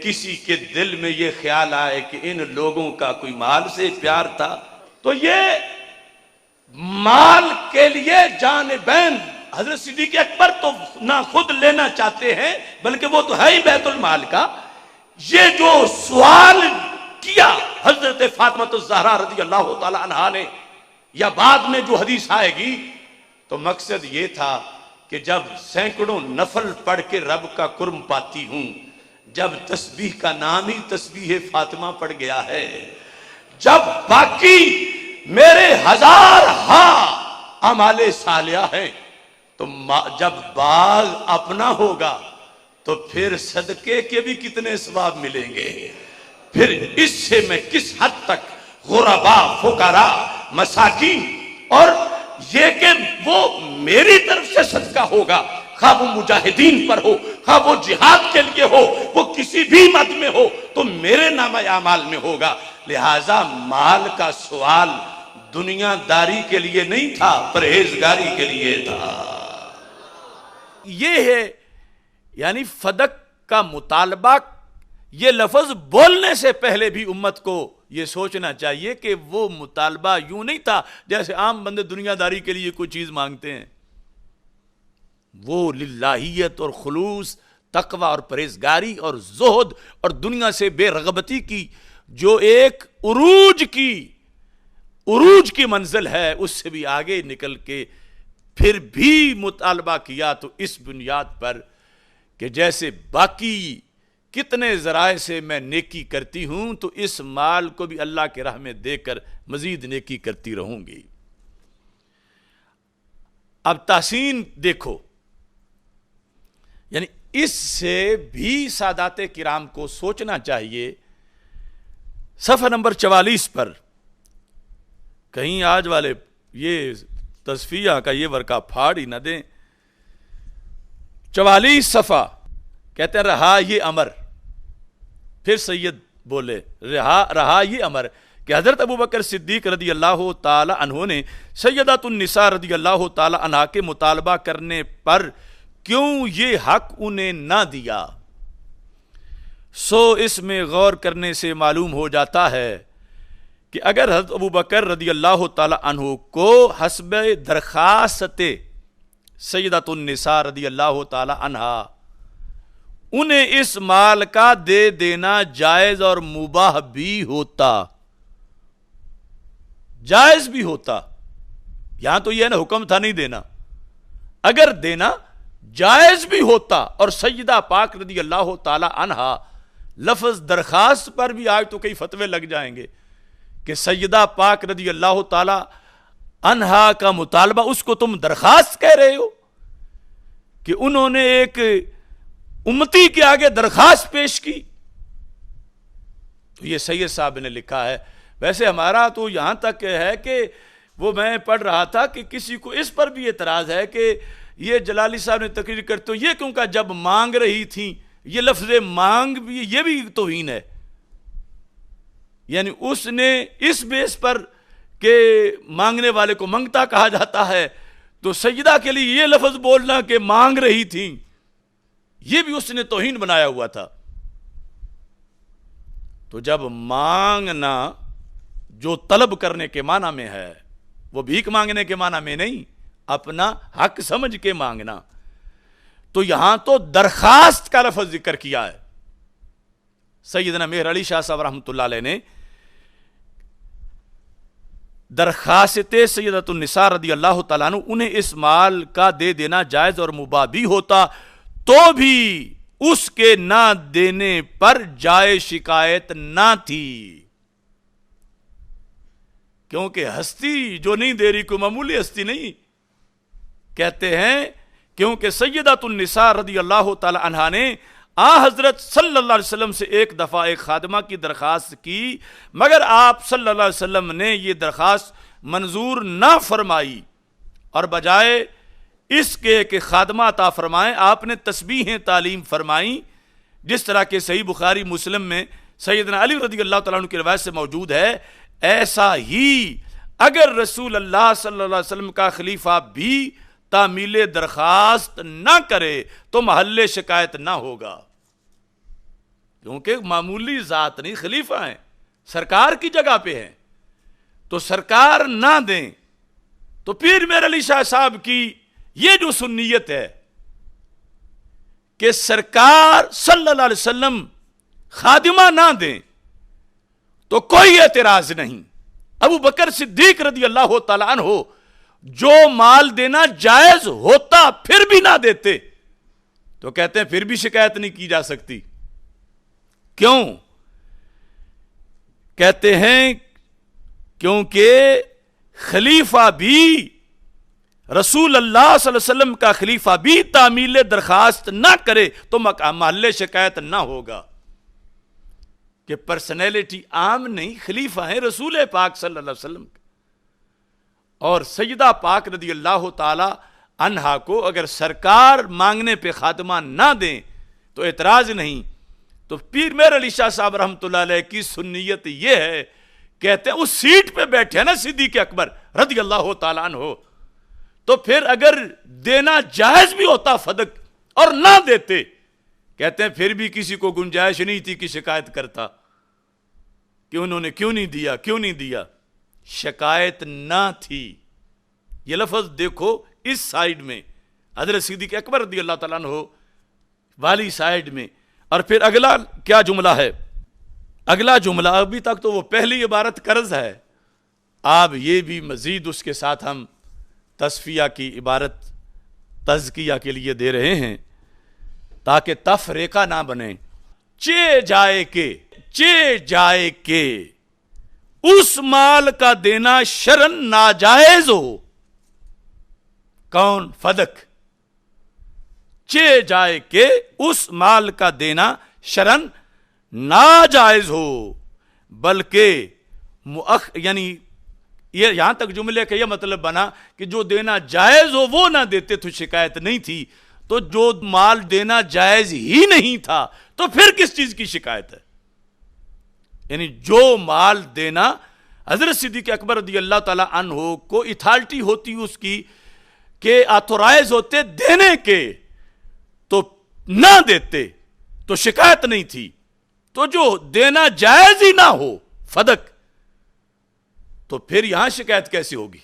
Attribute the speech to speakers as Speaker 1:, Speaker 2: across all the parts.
Speaker 1: کسی کے دل میں یہ خیال آئے کہ ان لوگوں کا کوئی مال سے پیار تھا تو یہ مال کے لیے جانبین حضرت صدیق اکبر تو نہ خود لینا چاہتے ہیں بلکہ وہ تو ہے ہی بیت المال کا. یہ جو سوال کیا حضرت فاطمہ الزہرا رضی اللہ تعالی عنہا نے یا بعد میں جو حدیث آئے گی تو مقصد یہ تھا کہ جب سینکڑوں نفل پڑھ کے رب کا قرب پاتی ہوں، جب تسبیح کا نام ہی تسبیح فاطمہ پڑ گیا ہے، جب باقی میرے ہزار اعمال صالحہ ہیں، تو جب باغ اپنا ہوگا تو پھر صدقے کے بھی کتنے ثواب ملیں گے. پھر اس سے میں کس حد تک غرباء، فقراء، مساکین، اور یہ کہ وہ میری طرف سے صدقہ ہوگا، خواہ وہ مجاہدین پر ہو، خواہ وہ جہاد کے لیے ہو، وہ کسی بھی مد میں ہو تو میرے نامہ اعمال میں ہوگا. لہٰذا مال کا سوال دنیا داری کے لیے نہیں تھا، پرہیزگاری کے لیے تھا.
Speaker 2: یہ ہے یعنی فدق کا مطالبہ. یہ لفظ بولنے سے پہلے بھی امت کو یہ سوچنا چاہیے کہ وہ مطالبہ یوں نہیں تھا جیسے عام بندے دنیا داری کے لیے کوئی چیز مانگتے ہیں. وہ للہیت اور خلوص، تقوی اور پرہیزگاری اور زہد اور دنیا سے بے رغبتی کی جو ایک عروج کی منزل ہے، اس سے بھی آگے نکل کے پھر بھی مطالبہ کیا تو اس بنیاد پر کہ جیسے باقی کتنے ذرائع سے میں نیکی کرتی ہوں تو اس مال کو بھی اللہ کے راہ میں دے کر مزید نیکی کرتی رہوں گی. اب تحسین دیکھو، یعنی اس سے بھی سادات کرام کو سوچنا چاہیے. صفحہ نمبر 44 پر کہیں آج والے یہ تصفیہ کا یہ ورقہ پھاڑ ہی نہ دیں. 44 صفحہ کہتے ہیں رہا یہ امر. پھر سید بولے رہا یہ امر کہ حضرت ابوبکر صدیق رضی اللہ تعالی عنہ نے سیدات النساء رضی اللہ تعالی عنہ کے مطالبہ کرنے پر کیوں یہ حق انہیں نہ دیا. سو اس میں غور کرنے سے معلوم ہو جاتا ہے کہ اگر حضرت ابوبکر رضی اللہ تعالی عنہ کو حسب درخواست سیدات النساء رضی اللہ تعالی عنہ انہیں اس مال کا دے دینا جائز اور مباح بھی ہوتا، جائز بھی ہوتا. یہاں تو یہ نا حکم تھا نہیں دینا، اگر دینا جائز بھی ہوتا. اور سیدہ پاک رضی اللہ تعالی عنہا لفظ درخواست پر بھی آج تو کئی فتوے لگ جائیں گے کہ سیدہ پاک رضی اللہ تعالی عنہا کا مطالبہ اس کو تم درخواست کہہ رہے ہو کہ انہوں نے ایک امتی کے آگے درخواست پیش کی. تو یہ سید صاحب نے لکھا ہے. ویسے ہمارا تو یہاں تک ہے کہ وہ میں پڑھ رہا تھا کہ کسی کو اس پر بھی اعتراض ہے کہ یہ جلالی صاحب نے تقریر کرتے یہ کیوں کہا جب مانگ رہی تھیں. یہ لفظ مانگ بھی یہ بھی توہین ہے. یعنی اس نے اس بیس پر کہ مانگنے والے کو منگتا کہا جاتا ہے تو سیدہ کے لیے یہ لفظ بولنا کہ مانگ رہی تھیں یہ بھی اس نے توہین بنایا ہوا تھا. تو جب مانگنا جو طلب کرنے کے معنی میں ہے وہ بھیک مانگنے کے معنی میں نہیں، اپنا حق سمجھ کے مانگنا، تو یہاں تو درخواست کا لفظ ذکر کیا ہے. سیدنا مہر علی شاہ صاحب رحمۃ اللہ علیہ نے درخواست سیدۃ النساء رضی اللہ تعالیٰ عنہ انہیں اس مال کا دے دینا جائز اور مباح بھی ہوتا تو بھی اس کے نہ دینے پر جائے شکایت نہ تھی. کیونکہ ہستی جو نہیں دے رہی کوئی معمولی ہستی نہیں. کہتے ہیں کیونکہ سیدات النساء رضی اللہ تعالی عنہا نے حضرت صلی اللہ علیہ وسلم سے ایک دفعہ ایک خادمہ کی درخواست کی، مگر آپ صلی اللہ علیہ وسلم نے یہ درخواست منظور نہ فرمائی اور بجائے اس کے کہ خادمہ عطا فرمائیں آپ نے تسبیحیں تعلیم فرمائیں، جس طرح کہ صحیح بخاری مسلم میں سیدنا علی رضی اللہ تعالیٰ عنہ کی روایت سے موجود ہے. ایسا ہی اگر رسول اللہ صلی اللہ علیہ وسلم کا خلیفہ بھی تعمیل درخواست نہ کرے تو محل شکایت نہ ہوگا. کیونکہ معمولی ذات نہیں، خلیفہ ہیں، سرکار کی جگہ پہ ہیں، تو سرکار نہ دیں تو پیر میر علی شاہ صاحب کی یہ جو سنیت ہے کہ سرکار صلی اللہ علیہ وسلم خادمہ نہ دیں تو کوئی اعتراض نہیں. ابو بکر صدیق رضی اللہ تعالیٰ عنہ جو مال دینا جائز ہوتا پھر بھی نہ دیتے تو کہتے ہیں پھر بھی شکایت نہیں کی جا سکتی. کیوں؟ کہتے ہیں کیونکہ خلیفہ بھی، رسول اللہ صلی اللہ علیہ وسلم کا خلیفہ بھی تعمیل درخواست نہ کرے تو محل شکایت نہ ہوگا. کہ پرسنالٹی عام نہیں، خلیفہ ہیں رسول پاک صلی اللہ علیہ وسلم. اور سیدہ پاک رضی اللہ تعالی عنہا کو اگر سرکار مانگنے پہ خاتمہ نہ دیں تو اعتراض نہیں. تو پیر میر علی شاہ صاحب رحمۃ اللہ علیہ کی سنیت یہ ہے، کہتے ہیں اس سیٹ پہ بیٹھے نا صدیق اکبر رضی اللہ تعالیٰ عنہ، تو پھر اگر دینا جائز بھی ہوتا فدق اور نہ دیتے، کہتے ہیں پھر بھی کسی کو گنجائش نہیں تھی کہ شکایت کرتا کہ انہوں نے کیوں نہیں دیا. شکایت نہ تھی. یہ لفظ دیکھو اس سائیڈ میں حضرت صدیق اکبر رضی اللہ تعالیٰ عنہ والی سائیڈ میں. اور پھر اگلا کیا جملہ ہے؟ اگلا جملہ ابھی تک تو وہ پہلی عبارت قرض ہے، آپ یہ بھی مزید اس کے ساتھ ہم تصفیہ کی عبارت تزکیہ کے لیے دے رہے ہیں تاکہ تفریقہ نہ بنے. چے جائے کہ اس مال کا دینا شرعن ناجائز ہو. کون؟ فدق. چے جائے کہ اس مال کا دینا شرعن ناجائز ہو، بلکہ یعنی یہ یہاں تک جملے کا یہ مطلب بنا کہ جو دینا جائز ہو وہ نہ دیتے تو شکایت نہیں تھی. تو جو مال دینا جائز ہی نہیں تھا تو پھر کس چیز کی شکایت ہے؟ یعنی جو مال دینا حضرت صدیق اکبر رضی اللہ تعالی عنہ کو اتھارٹی ہوتی اس کی کہ آتھورائز ہوتے دینے کے تو نہ دیتے تو شکایت نہیں تھی. تو جو دینا جائز ہی نہ ہو فدق تو پھر یہاں شکایت کیسے ہوگی؟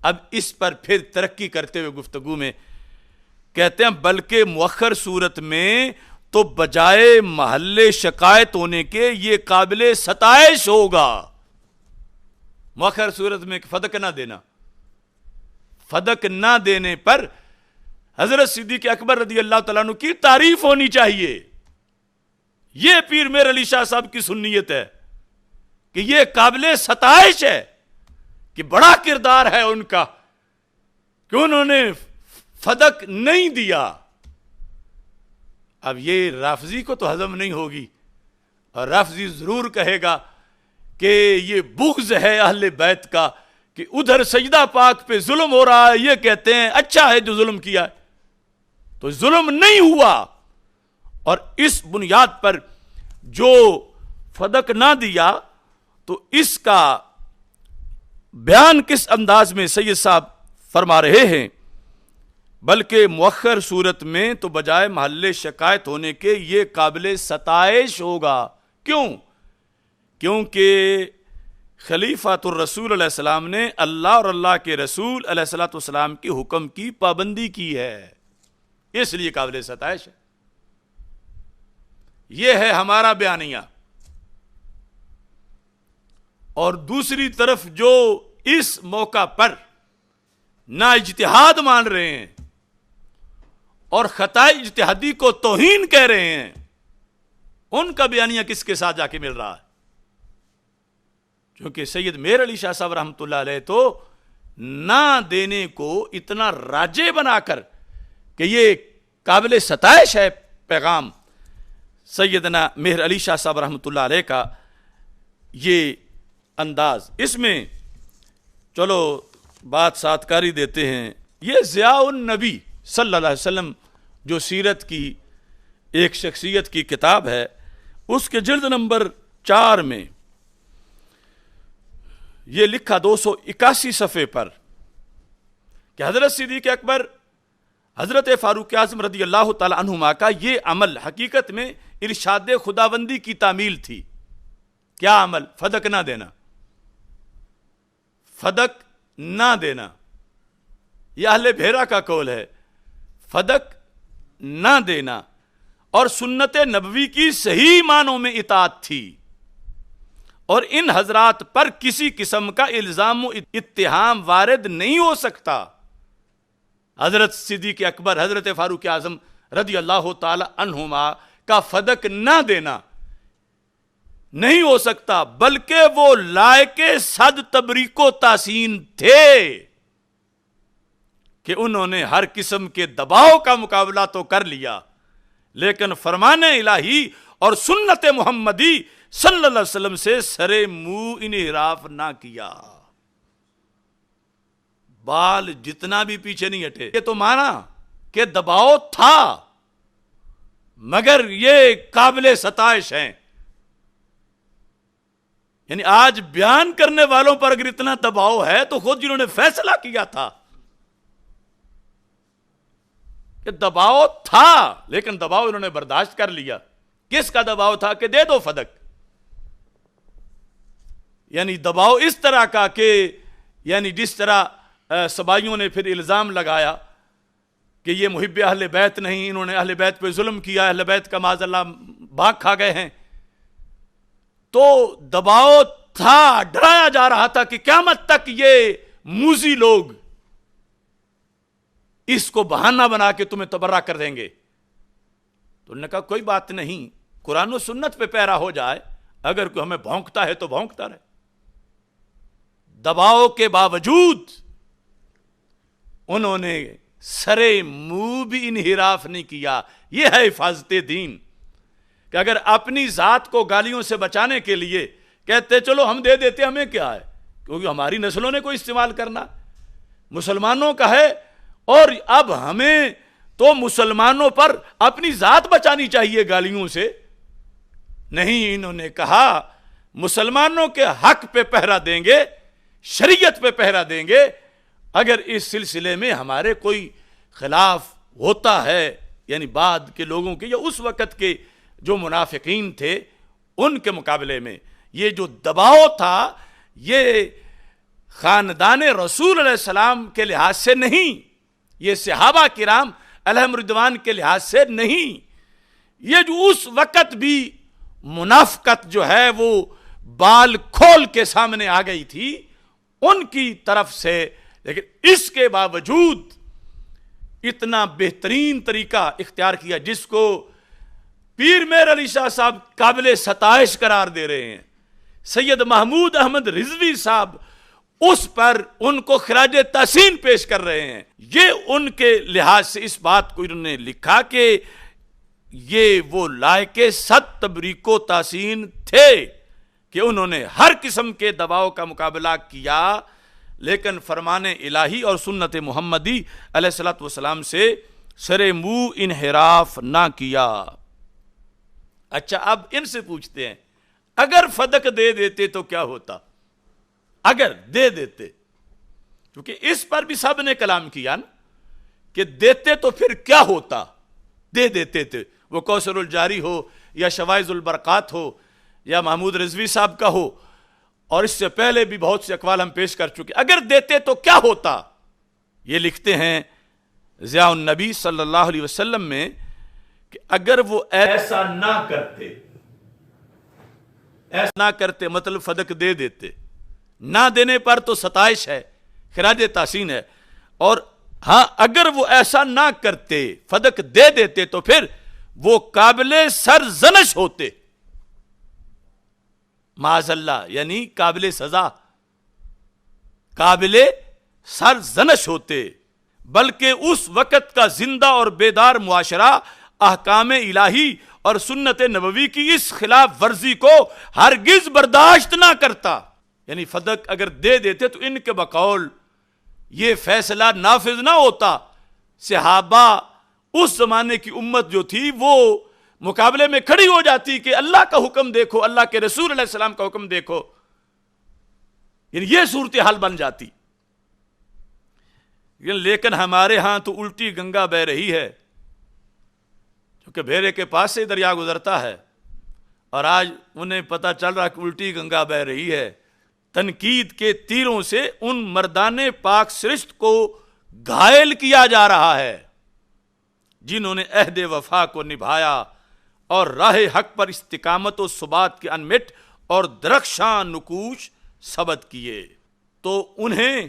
Speaker 2: اب اس پر پھر ترقی کرتے ہوئے گفتگو میں کہتے ہیں بلکہ مؤخر صورت میں تو بجائے محل شکایت ہونے کے یہ قابل ستائش ہوگا. مؤخر صورت میں فدق نہ دینا، فدق نہ دینے پر حضرت صدیق اکبر رضی اللہ تعالیٰ عنہ کی تعریف ہونی چاہیے. یہ پیر میر علی شاہ صاحب کی سنیت ہے کہ یہ قابل ستائش ہے کہ بڑا کردار ہے ان کا کہ انہوں نے فدق نہیں دیا. اب یہ رافضی کو تو ہضم نہیں ہوگی، اور رافضی ضرور کہے گا کہ یہ بغض ہے اہل بیت کا کہ ادھر سجدہ پاک پہ ظلم ہو رہا ہے، یہ کہتے ہیں اچھا ہے جو ظلم کیا ہے. تو ظلم نہیں ہوا، اور اس بنیاد پر جو فدق نہ دیا تو اس کا بیان کس انداز میں سید صاحب فرما رہے ہیں بلکہ مؤخر صورت میں تو بجائے محل شکایت ہونے کے یہ قابل ستائش ہوگا. کیوں؟ کیونکہ خلیفۃ الرسول علیہ السلام نے اللہ اور اللہ کے رسول علیہ الصلوۃ والسلام کی حکم کی پابندی کی ہے، اس لیے قابل ستائش ہے. یہ ہے ہمارا بیانیہ. اور دوسری طرف جو اس موقع پر نا اجتہاد مان رہے ہیں اور خطا اجتہادی کو توہین کہہ رہے ہیں، ان کا بیانیہ کس کے ساتھ جا کے مل رہا ہے؟ کیونکہ سید میر علی شاہ صاحب رحمۃ اللہ علیہ تو نہ دینے کو اتنا راجے بنا کر کہ یہ قابل ستائش ہے پیغام سیدنا میر علی شاہ صاحب رحمۃ اللہ علیہ کا یہ انداز. اس میں چلو بات ساتھ کاری دیتے ہیں. یہ ضیاء النبی صلی اللہ علیہ وسلم جو سیرت کی ایک شخصیت کی کتاب ہے، اس کے جلد نمبر 4 میں یہ لکھا 281 صفحے پر کہ حضرت صدیق اکبر حضرت فاروق اعظم رضی اللہ تعالی عنہما کا یہ عمل حقیقت میں ارشاد خداوندی کی تعمیل تھی. کیا عمل؟ فدق نہ دینا. فدق نہ دینا یہ اہل بھیرا کا قول ہے. فدق نہ دینا اور سنت نبوی کی صحیح معنوں میں اطاعت تھی، اور ان حضرات پر کسی قسم کا الزام و اتہام وارد نہیں ہو سکتا. حضرت صدیق اکبر، حضرت فاروق اعظم رضی اللہ تعالی عنہما کا فدق نہ دینا نہیں ہو سکتا، بلکہ وہ لائق صد تبریک و تحسین تھے کہ انہوں نے ہر قسم کے دباؤ کا مقابلہ تو کر لیا، لیکن فرمان الہی اور سنت محمدی صلی اللہ علیہ وسلم سے سرے منہ انحراف نہ کیا. بال جتنا بھی پیچھے نہیں ہٹے. یہ تو مانا کہ دباؤ تھا مگر یہ قابل ستائش ہیں. یعنی آج بیان کرنے والوں پر اگر اتنا دباؤ ہے تو خود جنہوں نے فیصلہ کیا تھا کہ دباؤ تھا لیکن دباؤ انہوں نے برداشت کر لیا. کس کا دباؤ تھا؟ کہ دے دو فدق. یعنی دباؤ اس طرح کا کہ یعنی جس طرح سبائیوں نے پھر الزام لگایا کہ یہ محب اہل بیت نہیں، انہوں نے اہل بیت پہ ظلم کیا، اہل بیت کا معاذ اللہ بھاگ کھا گئے ہیں. تو دباؤ تھا، ڈرایا جا رہا تھا کہ قیامت تک یہ موذی لوگ اس کو بہانہ بنا کے تمہیں تبرہ کر دیں گے. تو انہوں نے کہا کوئی بات نہیں، قرآن و سنت پہ پیرا ہو جائے، اگر کوئی ہمیں بھونکتا ہے تو بھونکتا رہے. دباؤ کے باوجود انہوں نے سرے منہ بھی انحراف نہیں کیا. یہ ہے حفاظت دین کہ اگر اپنی ذات کو گالیوں سے بچانے کے لیے کہتے چلو ہم دے دیتے، ہمیں کیا ہے، کیونکہ ہماری نسلوں نے کوئی استعمال کرنا، مسلمانوں کا ہے، اور اب ہمیں تو مسلمانوں پر اپنی ذات بچانی چاہیے گالیوں سے. نہیں، انہوں نے کہا مسلمانوں کے حق پہ پہرا دیں گے، شریعت پہ پہرا دیں گے. اگر اس سلسلے میں ہمارے کوئی خلاف ہوتا ہے، یعنی بعد کے لوگوں کے یا اس وقت کے جو منافقین تھے ان کے مقابلے میں، یہ جو دباؤ تھا یہ خاندان رسول علیہ السلام کے لحاظ سے نہیں، یہ صحابہ کرام علیہم رضوان کے لحاظ سے نہیں، یہ جو اس وقت بھی منافقت جو ہے وہ بال کھول کے سامنے آ گئی تھی ان کی طرف سے. لیکن اس کے باوجود اتنا بہترین طریقہ اختیار کیا جس کو پیر میر علی شاہ صاحب قابل ستائش قرار دے رہے ہیں. سید محمود احمد رضوی صاحب اس پر ان کو خراج تحسین پیش کر رہے ہیں. یہ ان کے لحاظ سے اس بات کو انہوں نے لکھا کہ یہ وہ لائق صد تبریک و تحسین تھے کہ انہوں نے ہر قسم کے دباؤ کا مقابلہ کیا، لیکن فرمان الہی اور سنت محمدی علیہ الصلوۃ والسلام سے سرے منہ انحراف نہ کیا. اچھا، اب ان سے پوچھتے ہیں اگر فدق دے دیتے تو کیا ہوتا؟ اگر دے دیتے، کیونکہ اس پر بھی سب نے کلام کیا نا کہ دیتے تو پھر کیا ہوتا. دے دیتے تھے، وہ کوثر الجاری ہو یا شوائز البرقات ہو یا محمود رضوی صاحب کا ہو، اور اس سے پہلے بھی بہت سے اقوال ہم پیش کر چکے. اگر دیتے تو کیا ہوتا؟ یہ لکھتے ہیں ضیاء النبی صلی اللہ علیہ وسلم میں کہ اگر وہ ایسا نہ کرتے مطلب فدق دے دیتے، نہ دینے پر تو ستائش ہے، خراج تحسین ہے، اور ہاں اگر وہ ایسا نہ کرتے، فدق دے دیتے، تو پھر وہ قابل سرزنش ہوتے، معاذ اللہ، یعنی قابل سزا، قابل سرزنش ہوتے. بلکہ اس وقت کا زندہ اور بیدار معاشرہ احکام الہی اور سنت نبوی کی اس خلاف ورزی کو ہرگز برداشت نہ کرتا. یعنی فدق اگر دے دیتے تو ان کے بقول یہ فیصلہ نافذ نہ ہوتا. صحابہ اس زمانے کی امت جو تھی وہ مقابلے میں کھڑی ہو جاتی کہ اللہ کا حکم دیکھو، اللہ کے رسول علیہ السلام کا حکم دیکھو. یعنی یہ صورتحال بن جاتی. لیکن ہمارے ہاں تو الٹی گنگا بہ رہی ہے. کیونکہ بھیرے کے پاس سے دریا گزرتا ہے اور آج انہیں پتہ چل رہا کہ الٹی گنگا بہ رہی ہے۔ تنقید کے تیروں سے ان مردان پاک سرشت کو گھائل کیا جا رہا ہے جنہوں نے عہد وفا کو نبھایا اور راہ حق پر استقامت و ثبات کے انمٹ اور درخشاں نقوش ثبت کیے۔ تو انہیں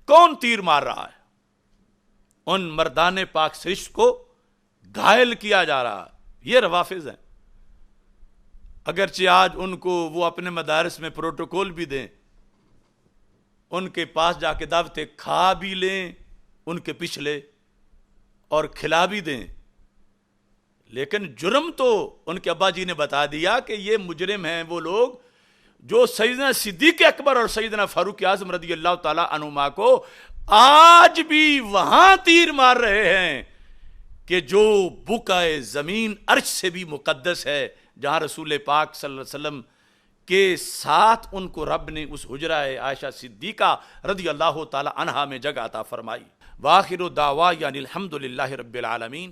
Speaker 2: کون تیر مار رہا ہے؟ ان مردان پاک سرشت کو گھائل کیا جا رہا ہے۔ یہ روافض ہیں، اگرچہ آج ان کو وہ اپنے مدارس میں پروٹوکول بھی دیں، ان کے پاس جا کے دعوتیں کھا بھی لیں ان کے پچھلے اور کھلا بھی دیں، لیکن جرم تو ان کے ابا جی نے بتا دیا کہ یہ مجرم ہیں وہ لوگ جو سیدنا صدیق اکبر اور سیدنا فاروق اعظم رضی اللہ تعالی عنہما کو آج بھی وہاں تیر مار رہے ہیں کہ جو بقعہ زمین عرش سے بھی مقدس ہے، جہاں رسول پاک صلی اللہ علیہ وسلم کے ساتھ ان کو رب نے اس حجرہ عائشہ صدیقہ رضی اللہ تعالی عنہا میں جگہ عطا فرمائی۔ وآخر دعوانا الحمد للہ رب العالمین۔